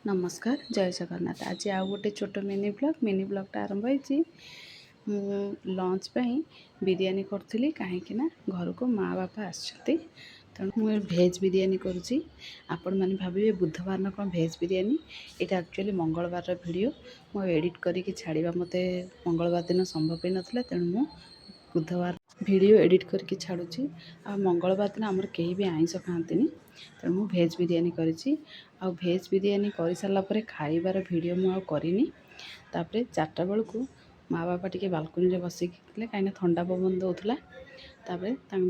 नमस्कार जय जगन्नाथ। आज आउ गोटे छोट मिनी ब्लॉगटा आरंभ होती। लंच बिरियानी करी कहीं घर को माँ बापा आसछंती तेणु मुझे भेज बिरियानी करुँची। आपण मैंने भावे बुधवार न कौन भेज बिरियानी। यहाँ एक्चुअली मंगलवार वीडियो मु एडिट करके छाड़ा मत मंगलवार दिन संभव ही नाला तेणु मु बुधवार वीडियो एडिट करके छाड़ुची। आ मंगलवार दिन आमर कहीं भी आइंस खाती तेणु मु भेज बिरियानी करी। आ भेज बिरियानी कर सारापर खाइबार वीडियो मुझे तापर 4टा बेलू माँ बापा टी बालकनी बसिक कहीं ठंडा पवन दौला।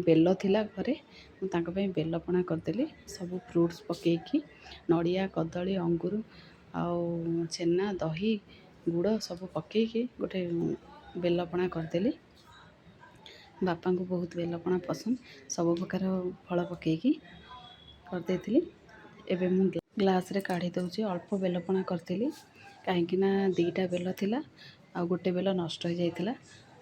बेल थिला घरे मुझे बेलपणा करदेली सब फ्रुट्स पकईकी नड़िया कदली अंगूर आउ छेना दही गुड़ सब पकईकी गोटे बेलपणा करदेली। बापा को बहुत बेलपणा पसंद सब प्रकार फल पकईकी करदेली। एबे मु ग्लास रे काढ़ी दउची अल्प बेलपणा करथिली कहीं 2टा बेल थिला आ गोटे बेल नष्ट हो जाइथिला।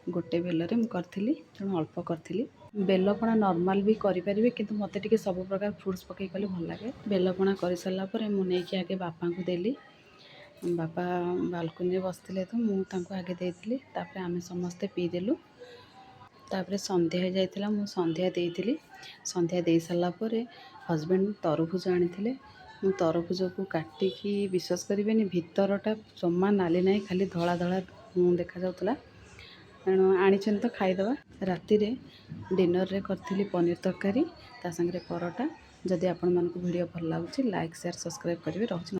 गोटे बेल रे मु करथिली तेणु अल्प करथिली। बेलपणा नॉर्मल भी करि परिबे किंतु मते टिके सब प्रकार फ्रूट्स पकई कले भल लागे। बेलपणा करि सल्ला परे मु नेकी आगे बापा को देली। बापा बालकनी रे बसथिले तो मु तांको आगे देइथिली तापर आमे समस्ते पी देलु। तापर संध्या हो जाइथिला मु संध्या देइथिली। संध्या दे सल्ला परे हस्बैंड तरबुज आनिथिले। मु तरबुज को काटिकी विश्वास करेनि भितरटा जमा नाली ना खाली धला धला देखा जाउतला तेणु आनी तो खाईदवा। राति रे डिनर रे करथिली पनीर तरकारी ता संगे परोटा। जदि आपण मानको वीडियो भल लागुची लाइक शेयर सब्सक्राइब करिवे। रहउची।